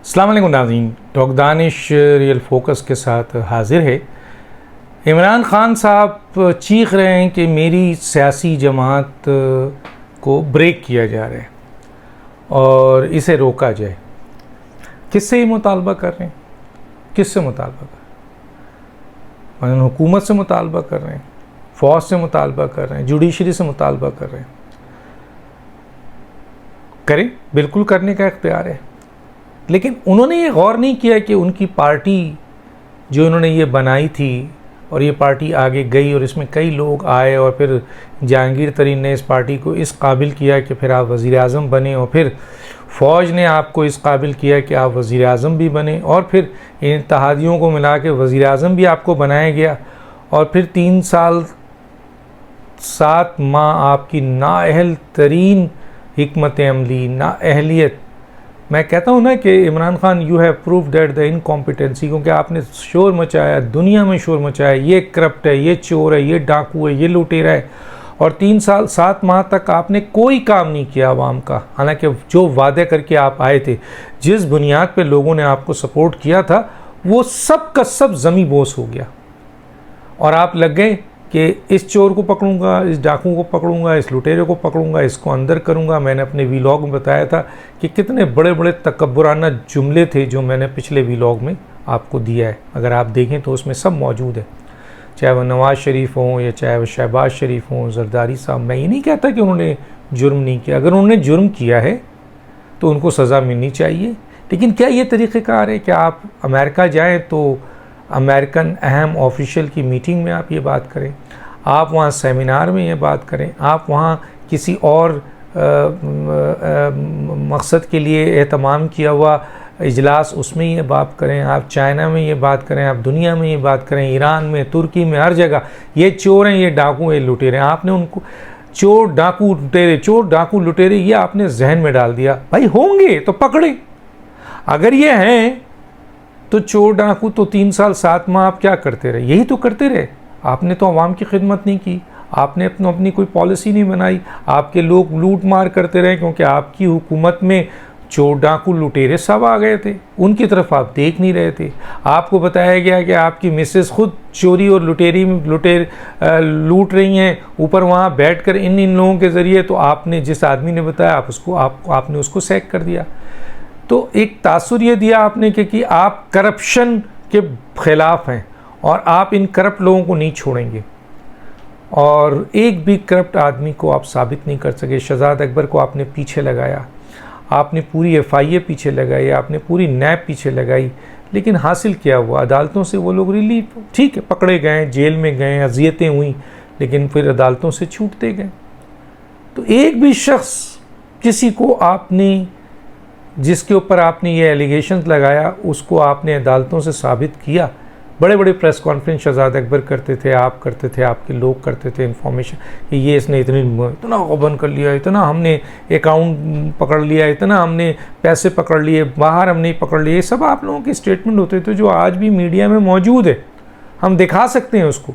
अस्सलाम वालेकुम नाज़रीन, डॉक्टर दानिश रियल फोकस के साथ हाजिर है। इमरान खान साहब चीख रहे हैं कि मेरी सियासी जमात को ब्रेक किया जा रहा है और इसे रोका जाए। किससे ही मुतालबा कर रहे हैं? किससे मुतालबा कर रहे हैं? हुकूमत से मुतालबा कर रहे हैं, फ़ौज से मुतालबा कर रहे हैं, जुडिशरी से मुतालबा कर रहे हैं। करें, बिल्कुल करने का इख्तियार है, लेकिन उन्होंने ये गौर नहीं किया कि उनकी पार्टी जो इन्होंने ये बनाई थी और ये पार्टी आगे गई और इसमें कई लोग आए और फिर जहांगीर तरीन ने इस पार्टी को इस काबिल किया कि फिर आप वज़ीर आज़म बने और फिर फ़ौज ने आपको इस काबिल किया कि आप वज़ीर आज़म भी बने और फिर इन इत्तेहादियों को मिला के वज़ीर आज़म भी आपको बनाया गया और फिर 3 साल 7 माह आपकी नाअहल तरीन हिकमत अमली, नाअहलियत। मैं कहता हूँ ना कि Imran Khan you have prove that the incompetency, क्योंकि आपने शोर मचाया, दुनिया में शोर मचाया, ये करप्ट है, ये चोर है, ये डाकू है, ये लुटेरा है, और 3 साल 7 माह तक आपने कोई काम नहीं किया आवाम का। हालांकि जो वादे करके आप आए थे, जिस बुनियाद पे लोगों ने आपको सपोर्ट किया था, वो सब का सब ज़मी बोस हो गया और आप लग गए कि इस चोर को पकड़ूंगा, इस डाकू को पकड़ूंगा, इस लुटेरे को पकड़ूंगा, इसको अंदर करूंगा। मैंने अपने वीलॉग में बताया था कि कितने बड़े बड़े तकब्बुराना जुमले थे जो मैंने पिछले वीलॉग में आपको दिया है। अगर आप देखें तो उसमें सब मौजूद है, चाहे वह नवाज़ शरीफ हों या चाहे वह शहबाज शरीफ हों, जरदारी साहब। मैं ये नहीं कहता कि उन्होंने जुर्म नहीं किया, अगर उन्होंने जुर्म किया है तो उनको सज़ा मिलनी चाहिए। लेकिन क्या ये तरीक़ेकार है कि आप अमेरिका जाएँ तो अमेरिकन अहम ऑफिशियल की मीटिंग में आप ये बात करें, आप वहाँ सेमिनार में ये बात करें, आप वहाँ किसी और मकसद के लिए एहतमाम किया हुआ इजलास उसमें ये बात करें, आप चाइना में ये बात करें, आप दुनिया में ये बात करें, ईरान में, तुर्की में, हर जगह ये चोर हैं, ये डाकू हैं, ये लुटेरे हैं। आपने उनको चोर डाकू लुटेरे ये आपने जहन में डाल दिया। भाई होंगे तो पकड़े, अगर ये हैं तो चोर डाकू तो 3 साल 7 माह आप क्या करते रहे? यही तो करते रहे। आपने तो अवाम की खिदमत नहीं की, आपने अपनी कोई पॉलिसी नहीं बनाई, आपके लोग लूट मार करते रहे, क्योंकि आपकी हुकूमत में चोर डाकू लुटेरे सब आ गए थे, उनकी तरफ आप देख नहीं रहे थे। आपको बताया गया कि आपकी मिसेस खुद चोरी और लूट रही हैं ऊपर वहाँ बैठ कर इन लोगों के ज़रिए, तो आपने जिस आदमी ने बताया आपने उसको सैक कर दिया। तो एक तासुर ये दिया आपने कि आप करप्शन के ख़िलाफ़ हैं और आप इन करप्ट लोगों को नहीं छोड़ेंगे, और एक भी करप्ट आदमी को आप साबित नहीं कर सके। शहजाद अकबर को आपने पीछे लगाया, आपने पूरी FIA पीछे लगाई, आपने पूरी नैब पीछे लगाई, लेकिन हासिल क्या हुआ? अदालतों से वो लोग रिलीफ, ठीक है, पकड़े गए, जेल में गए, अजियतें हुई, लेकिन फिर अदालतों से छूटते गए। तो एक भी शख्स किसी को आपने, जिसके ऊपर आपने ये एलिगेशंस लगाया, उसको आपने अदालतों से साबित किया। बड़े बड़े प्रेस कॉन्फ्रेंस शहजाद अकबर करते थे, आप करते थे, आपके लोग करते थे, इन्फॉर्मेशन कि ये इसने इतना गबन कर लिया, इतना हमने अकाउंट पकड़ लिया, इतना हमने पैसे पकड़ लिए, बाहर हम नहीं पकड़ लिए। ये सब आप लोगों के स्टेटमेंट होते थे जो आज भी मीडिया में मौजूद है, हम दिखा सकते हैं उसको।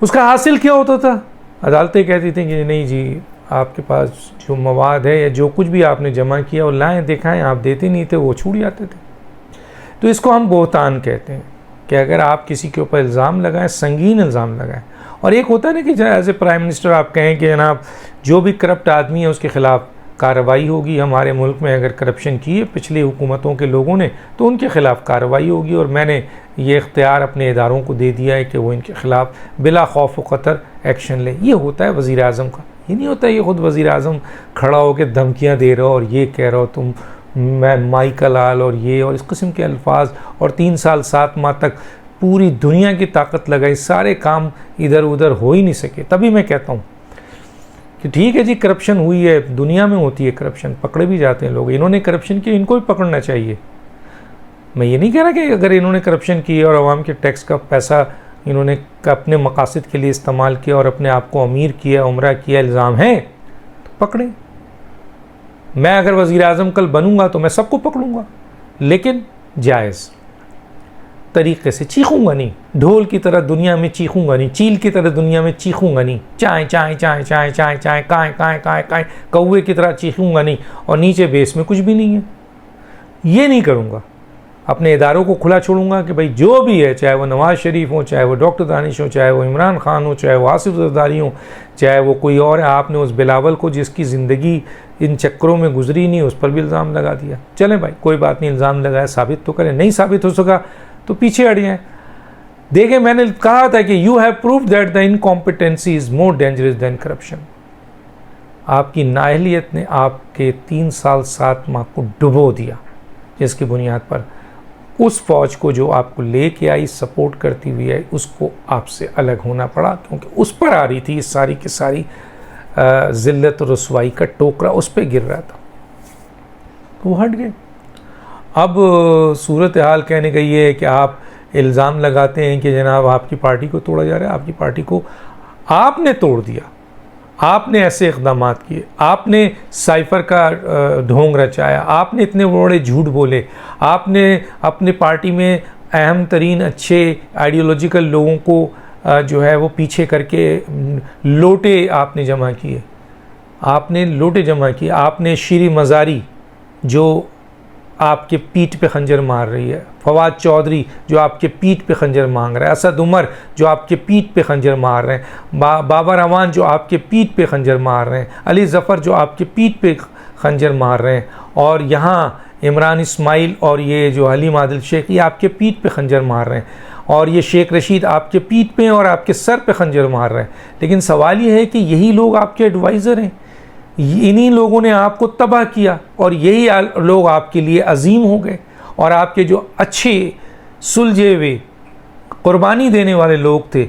उसका हासिल क्या होता था? अदालतें कहती थी कि नहीं जी, आपके पास जो मवाद है या जो कुछ भी आपने जमा किया और लाएँ दिखाएं, आप देते नहीं थे, वो छूट जाते थे। तो इसको हम बोहतान कहते हैं कि अगर आप किसी के ऊपर इल्ज़ाम लगाएं, संगीन इल्ज़ाम लगाएं। और एक होता है ना कि एज ए प्राइम मिनिस्टर आप कहें कि जनाब जो भी करप्ट आदमी है उसके ख़िलाफ़ कार्रवाई होगी। हमारे मुल्क में अगर करप्शन की है पिछली हुकूमतों के लोगों ने, तो उनके ख़िलाफ़ कार्रवाई होगी, और मैंने ये इख्तियार अपने इदारों को दे दिया है कि वो इनके ख़िलाफ़ बिला खौफ व ख़तर एक्शन ले। ये होता है वज़ीर आज़म का। ये नहीं होता ये ख़ुद वज़ीर आज़म खड़ा होकर धमकियाँ दे रहा हो और ये कह रहा हो तुम मैं माइकल लाल और ये और इस किस्म के अल्फाज, और 3 साल 7 माह तक पूरी दुनिया की ताकत लगाई, सारे काम इधर उधर हो ही नहीं सके। तभी मैं कहता हूँ कि ठीक है जी, करप्शन हुई है, दुनिया में होती है करप्शन, पकड़े भी जाते हैं लोग। इन्होंने करप्शन किया, इनको भी पकड़ना चाहिए। मैं ये नहीं कह रहा कि अगर इन्होंने करप्शन की और आवाम के टैक्स का पैसा इन्होंने अपने मकासद के लिए इस्तेमाल किया और अपने आप को अमीर किया, उम्रा किया, इल्ज़ाम है तो पकड़े। मैं अगर वज़ीर आज़म कल बनूंगा तो मैं सबको पकड़ूंगा, लेकिन जायज़ तरीक़े से, चीखूंगा नहीं, ढोल की तरह दुनिया में चीखूंगा नहीं, चील की तरह दुनिया में चीखूंगा नहीं, चाय चाय चाय चाय चाय चाय काय काय काय काय कौवे की तरह चीखूंगा नहीं, और नीचे बेस में कुछ भी नहीं है। ये नहीं करूँगा। अपने इदारों को खुला छोड़ूंगा कि भाई जो भी है, चाहे वो नवाज़ शरीफ हो, चाहे वो डॉक्टर दानिश हो, चाहे वो इमरान खान हो, चाहे वो आसिफ जरदारी हो, चाहे वो कोई और है, आपने उस बिलावल को जिसकी ज़िंदगी इन चक्करों में गुजरी नहीं, उस पर भी इल्ज़ाम लगा दिया। चलें भाई, कोई बात नहीं, इल्ज़ाम लगाया, साबित तो करें। नहीं साबित हो सका तो पीछे हट जाएँ। देखें, मैंने कहा था कि you have proved that the incompetency is more dangerous than corruption. आपकी नाअहलियत ने आपके 3 साल 7 माह को डुबो दिया, जिसकी बुनियाद पर उस फौज को जो आपको लेके आई, सपोर्ट करती हुई है, उसको आपसे अलग होना पड़ा, क्योंकि उस पर आ रही थी इस सारी की सारी ज़िल्लत और रसवाई का टोकरा उस पर गिर रहा था, तो वो हट गए। अब सूरत हाल कहने का ये है कि आप इल्ज़ाम लगाते हैं कि जनाब आपकी पार्टी को तोड़ा जा रहा है। आपकी पार्टी को आपने तोड़ दिया, आपने ऐसे इक़दाम किए, आपने साइफ़र का ढोंग रचाया, आपने इतने बड़े झूठ बोले, आपने अपने पार्टी में अहम तरीन अच्छे आइडियोलॉजिकल लोगों को जो है वो पीछे करके लोटे आपने जमा किए, आपने लोटे जमा किए। आपने शीरी मज़ारी जो आपके पीठ पे खंजर मार रही है, फवाद चौधरी जो आपके पीठ पे खंजर मांग रहा है, असद उमर जो आपके पीठ पे खंजर मार रहे हैं, बाबर अवान जो आपके पीठ पे खंजर मार रहे हैं, अली ज़फ़र जो आपके पीठ पे खंजर मार रहे हैं, और यहाँ इमरान इस्माइल और ये जो हलीम आदिल शेख ये आपके पीठ पे खंजर मार रहे हैं, और ये शेख रशीद आपके पीठ पे और आपके सर पे खंजर मार रहे हैं। लेकिन सवाल ये है कि यही लोग आपके एडवाइज़र हैं, इन्हीं लोगों ने आपको तबाह किया, और यही लोग आपके लिए अजीम हो गए, और आपके जो अच्छे सुलझे हुए कुर्बानी देने वाले लोग थे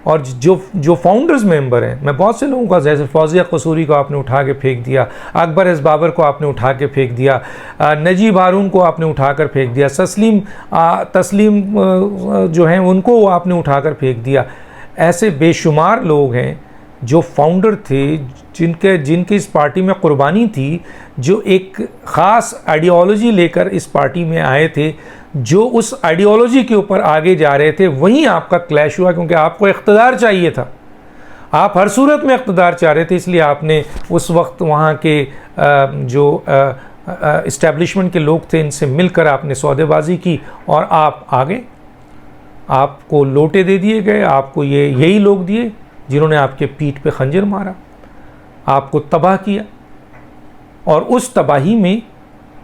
और जो फाउंडर्स मेंबर हैं, मैं बहुत से लोगों का, जैसे फौजिया कसूरी को आपने उठा के फेंक दिया, अकबर एस बाबर को आपने उठा के फेंक दिया, नजीब हारून को आपने उठा कर फेंक दिया, तस्लीम जो हैं उनको आपने उठा कर फेंक दिया। ऐसे बेशुमार लोग हैं जो फाउंडर थे, जिनके इस पार्टी में कुर्बानी थी, जो एक ख़ास आइडियोलॉजी लेकर इस पार्टी में आए थे, जो उस आइडियोलॉजी के ऊपर आगे जा रहे थे। वहीं आपका क्लैश हुआ, क्योंकि आपको इख्तिदार चाहिए था, आप हर सूरत में इख्तिदार चाह रहे थे, इसलिए आपने उस वक्त वहाँ के जो इस्टेब्लिशमेंट के लोग थे इनसे मिलकर आपने सौदेबाजी की और आप आगे, आपको लोटे दे दिए गए, आपको यही लोग दिए जिन्होंने आपके पीठ पे खंजर मारा, आपको तबाह किया, और उस तबाही में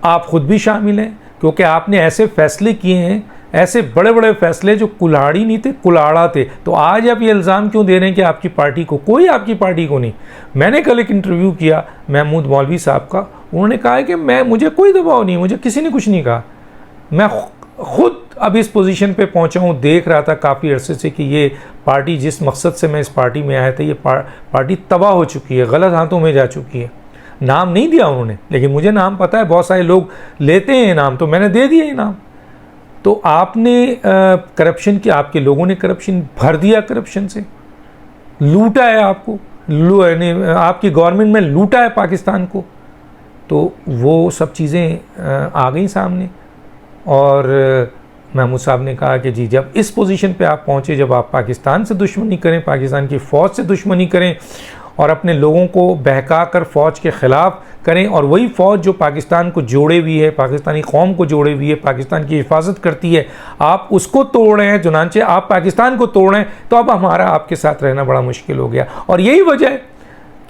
आप ख़ुद भी शामिल हैं, क्योंकि आपने ऐसे फ़ैसले किए हैं, ऐसे बड़े बड़े फ़ैसले जो कुल्हाड़ी नहीं थे, कुल्हाड़ा थे। तो आज आप ये इल्ज़ाम क्यों दे रहे हैं कि आपकी पार्टी को, कोई आपकी पार्टी को नहीं। मैंने कल एक इंटरव्यू किया महमूद मौलवी साहब का, उन्होंने कहा कि मुझे कोई दबाव नहीं, मुझे किसी ने कुछ नहीं कहा, मैं ख़ुद अब इस पोजीशन पे पहुंचा हूँ। देख रहा था काफ़ी अरसे से कि ये पार्टी, जिस मकसद से मैं इस पार्टी में आया था, ये पार्टी तबाह हो चुकी है, गलत हाथों में जा चुकी है। नाम नहीं दिया उन्होंने, लेकिन मुझे नाम पता है, बहुत सारे लोग लेते हैं नाम, तो मैंने दे दिया ये नाम। तो आपने करप्शन की, आपके लोगों ने करप्शन भर दिया, करप्शन से लूटा है आपको, आपकी गवर्नमेंट में लूटा है पाकिस्तान को। तो वो सब चीज़ें आ गई सामने, और महमूद साहब ने कहा कि जी, जब इस पोजीशन पे आप पहुँचे, जब आप पाकिस्तान से दुश्मनी करें, पाकिस्तान की फ़ौज से दुश्मनी करें, और अपने लोगों को बहका कर फ़ौज के ख़िलाफ़ करें, और वही फ़ौज जो पाकिस्तान को जोड़े हुई है, पाकिस्तानी कौम को जोड़े हुई है, पाकिस्तान की हिफाजत करती है, आप उसको तोड़ रहे हैं, चुनांचे आप पाकिस्तान को तोड़ रहे हैं, तो अब हमारा आपके साथ रहना बड़ा मुश्किल हो गया। और यही वजह है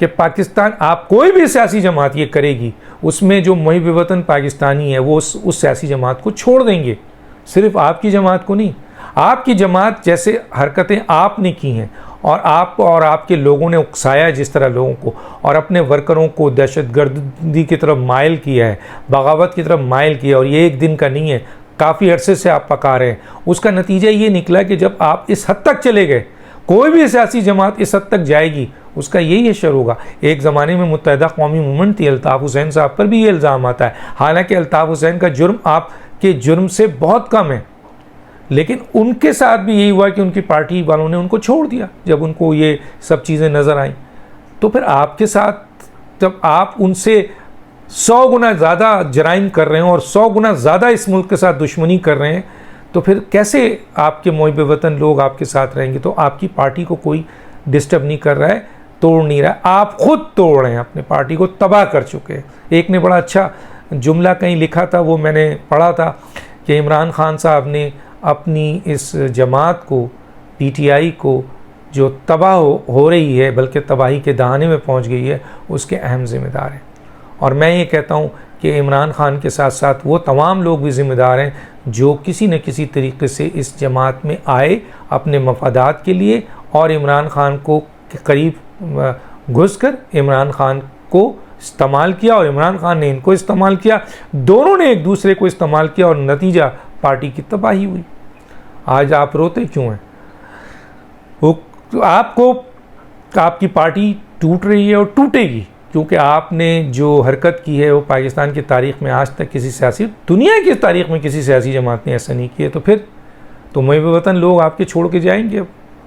कि पाकिस्तान, आप कोई भी सियासी जमात ये करेगी, उसमें जो मुहिब वतन पाकिस्तानी है वो उस सियासी जमात को छोड़ देंगे। सिर्फ आपकी जमात को नहीं, आपकी जमात जैसे हरकतें आपने की हैं, और आपके लोगों ने उकसाया जिस तरह लोगों को, और अपने वर्करों को दहशतगर्दी की तरफ माइल किया है, बगावत की तरफ माइल किया, और ये एक दिन का नहीं है, काफ़ी अरसे से आप पका रहे हैं। उसका नतीजा ये निकला कि जब आप इस हद तक चले गए, कोई भी सियासी जमात इस हद तक जाएगी, उसका यही असर होगा। एक ज़माने में मुत्तहिदा कौमी मूवमेंट थी, अल्ताफ़ हुसैन साहब पर भी ये इल्ज़ाम आता है, हालांकि अल्ताफ़ हुसैन का जुर्म आपके जुर्म से बहुत कम है, लेकिन उनके साथ भी यही हुआ कि उनकी पार्टी वालों ने उनको छोड़ दिया जब उनको ये सब चीज़ें नज़र आईं। तो फिर आपके साथ जब आप उनसे 100 गुना ज़्यादा जराइम कर रहे हैं और 100 गुना ज़्यादा इस मुल्क के साथ दुश्मनी कर रहे हैं, तो फिर कैसे आपके मुहिब वतन लोग आपके साथ रहेंगे। तो आपकी पार्टी को कोई डिस्टर्ब नहीं कर रहा है, तोड़ नहीं रहा है, आप खुद तोड़ रहे हैं, अपने पार्टी को तबाह कर चुके हैं। एक ने बड़ा अच्छा जुमला कहीं लिखा था, वो मैंने पढ़ा था कि इमरान खान साहब ने अपनी इस जमात को, पीटीआई को, जो तबाह हो रही है, बल्कि तबाही के दहाने में पहुंच गई है, उसके अहम ज़िम्मेदार हैं। और मैं ये कहता हूँ कि इमरान खान के साथ साथ वो तमाम लोग भी ज़िम्मेदार हैं जो किसी न किसी तरीके से इस जमात में आए अपने मफादात के लिए, और इमरान खान को के करीब घुसकर इमरान खान को इस्तेमाल किया और इमरान खान ने इनको इस्तेमाल किया। दोनों ने एक दूसरे को इस्तेमाल किया और नतीजा पार्टी की तबाही हुई। आज आप रोते क्यों हैं? वो आपको, आपकी पार्टी टूट रही है और टूटेगी, क्योंकि आपने जो हरकत की है वो पाकिस्तान की तारीख़ में आज तक किसी सियासी, दुनिया की तारीख़ में किसी सियासी जमात ने ऐसा नहीं किया। तो फिर तो महबूब वतन लोग आपके छोड़ के जाएंगे,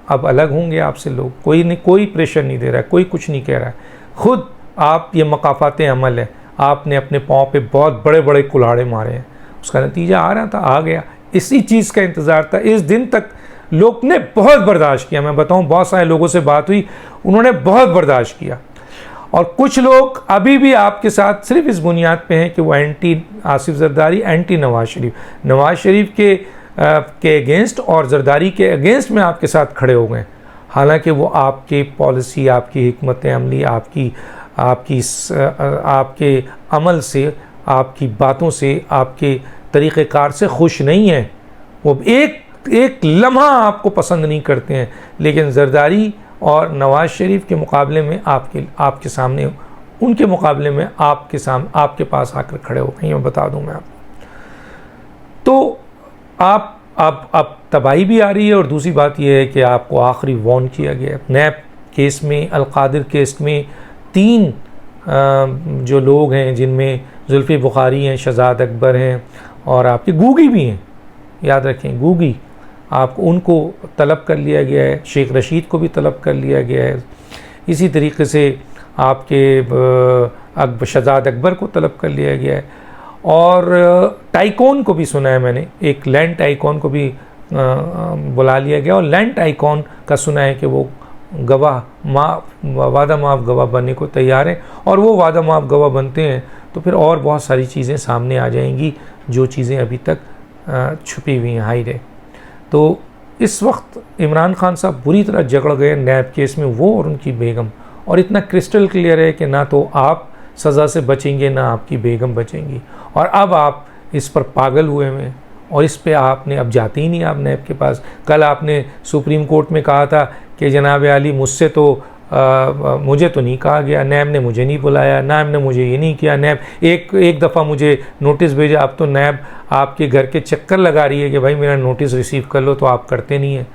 अब अलग होंगे आपसे लोग। कोई नहीं, कोई प्रेशर नहीं दे रहा है, कोई कुछ नहीं कह रहा है। ख़ुद आप, ये मकाफ़ात अमल है, आपने अपने पाँव पे बहुत बड़े बड़े कुल्हाड़े मारे हैं, उसका नतीजा आ रहा था, आ गया। इसी चीज़ का इंतज़ार था। इस दिन तक लोग ने बहुत बर्दाश्त किया। मैं बताऊं, बहुत सारे लोगों से बात हुई, उन्होंने बहुत बर्दाश्त किया। और कुछ लोग अभी भी आपके साथ सिर्फ इस बुनियाद पे हैं कि वो एंटी आसिफ जरदारी, एंटी नवाज शरीफ, नवाज शरीफ के अगेंस्ट और जरदारी के अगेंस्ट में आपके साथ खड़े हो गए। हालांकि वो आपके पॉलिसी, आपकी हिकमत अमली, आपके अमल से, आपकी बातों से, आपके तरीक़ेकार से खुश नहीं हैं। वो एक लम्हा आपको पसंद नहीं करते हैं। लेकिन जरदारी और नवाज शरीफ के मुकाबले में आपके सामने, उनके मुकाबले में आपके पास आकर खड़े हो गए। मैं बता दूं मैं आपको, तो आप अब तबाही भी आ रही है। और दूसरी बात यह है कि आपको आखिरी वार्न किया गया। नैब केस में, अलकादिर केस में 3 जो लोग हैं, जिनमें जुल्फ़ी बुखारी हैं, शहजाद अकबर हैं और आपके गूगी भी हैं, याद रखें गूगी, आपको उनको तलब कर लिया गया है। शेख रशीद को भी तलब कर लिया गया है। इसी तरीके से आपके शहजाद अकबर को तलब कर लिया गया है। और टाइकॉन को भी सुना है मैंने, एक लैंड टाइकॉन को भी बुला लिया गया। और लैंड टाइकॉन का सुना है कि वो वादा माफ़ गवाह बनने को तैयार हैं। और वो वादा माफ़ गवाह बनते हैं तो फिर और बहुत सारी चीज़ें सामने आ जाएंगी, जो चीज़ें अभी तक छुपी हुई हैं, हाइड है। तो इस वक्त इमरान खान साहब बुरी तरह जकड़ गए नैब केस में, वो और उनकी बेगम। और इतना क्रिस्टल क्लियर है कि ना तो आप सज़ा से बचेंगे, ना आपकी बेगम बचेंगी। और अब आप इस पर पागल हुए हैं और इस पे आपने, अब जाते ही नहीं आप नैब के पास। कल आपने सुप्रीम कोर्ट में कहा था कि जनाब आली मुझसे तो मुझे तो नहीं कहा गया, नैब ने मुझे नहीं बुलाया, नैब ने मुझे ये नहीं किया, नैब एक दफ़ा मुझे नोटिस भेजा। अब तो नैब आपके घर के चक्कर लगा रही है कि भाई मेरा नोटिस रिसीव कर लो, तो आप करते नहीं हैं।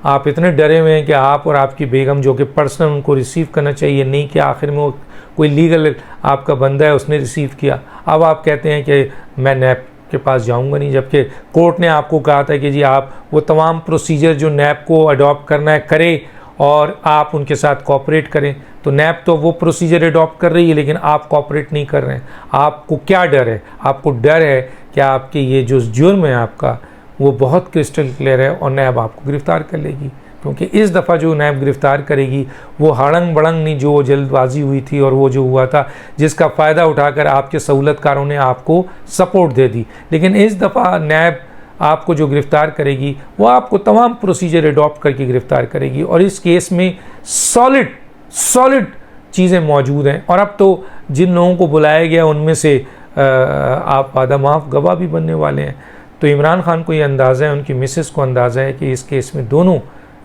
आप इतने डरे हुए हैं कि आप और आपकी बेगम, जो कि पर्सनल उनको रिसीव करना चाहिए, नहीं कि आखिर में वो कोई लीगल आपका बंदा है उसने रिसीव किया। अब आप कहते हैं कि मैं नैब के पास जाऊंगा नहीं, जबकि कोर्ट ने आपको कहा था कि जी आप वो तमाम प्रोसीजर जो नैब को अडॉप्ट करना है करें और आप उनके साथ कोऑपरेट करें। तो नैब तो वो प्रोसीजर अडॉप्ट कर रही है, लेकिन आप कोऑपरेट नहीं कर रहे हैं। आपको क्या डर है? आपको डर है कि आपके ये जो जुर्म है आपका, वो बहुत क्रिस्टल क्लियर है और नैब आपको गिरफ़्तार कर लेगी। क्योंकि इस दफ़ा जो नैब गिरफ़्तार करेगी वो हड़ंग बड़ंग नहीं, जो जल्दबाजी हुई थी और वो जो हुआ था, जिसका फ़ायदा उठाकर आपके सहूलतकारों ने आपको सपोर्ट दे दी। लेकिन इस दफ़ा नैब आपको जो गिरफ़्तार करेगी वो आपको तमाम प्रोसीजर अडॉप्ट करके गिरफ़्तार करेगी। और इस केस में सॉलिड चीज़ें मौजूद हैं। और अब तो जिन लोगों को बुलाया गया उनमें से आप वादा माफ़ गवाह भी बनने वाले हैं। तो इमरान खान को ये अंदाज़ा है, उनकी मिसेस को अंदाज़ा है कि इस केस में दोनों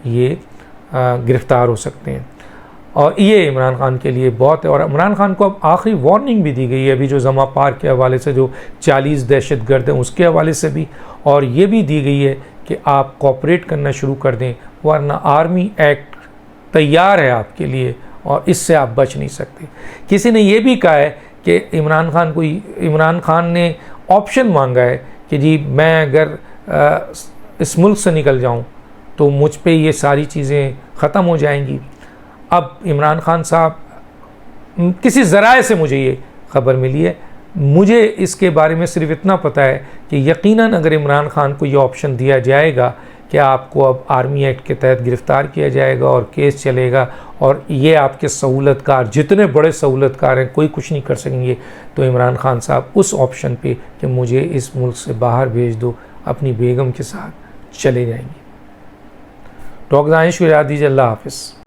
ये गिरफ़्तार हो सकते हैं। और ये इमरान खान के लिए बहुत है। और इमरान खान को अब आखिरी वार्निंग भी दी गई है, अभी जो जमा पार्क के हवाले से जो 40 दहशतगर्द हैं उसके हवाले से भी। और ये भी दी गई है कि आप कोऑपरेट करना शुरू कर दें, वरना आर्मी एक्ट तैयार है आपके लिए और इससे आप बच नहीं सकते। किसी ने ये भी कहा है कि इमरान खान ने ऑप्शन मांगा है कि जी मैं अगर इस मुल्क से निकल जाऊँ तो मुझ पे ये सारी चीज़ें ख़त्म हो जाएंगी। अब इमरान खान साहब, किसी ज़राए से मुझे ये ख़बर मिली है, मुझे इसके बारे में सिर्फ इतना पता है कि यकीनन अगर इमरान खान को ये ऑप्शन दिया जाएगा कि आपको अब आर्मी एक्ट के तहत गिरफ़्तार किया जाएगा और केस चलेगा और ये आपके सहूलतकार जितने बड़े सहूलतकार हैं कोई कुछ नहीं कर सकेंगे, तो इमरान खान साहब उस ऑप्शन पे कि मुझे इस मुल्क से बाहर भेज दो, अपनी बेगम के साथ चले जाएंगे। डॉक्टर दानिश को इजाज़त दीजिए। अल्लाह हाफ़िज़।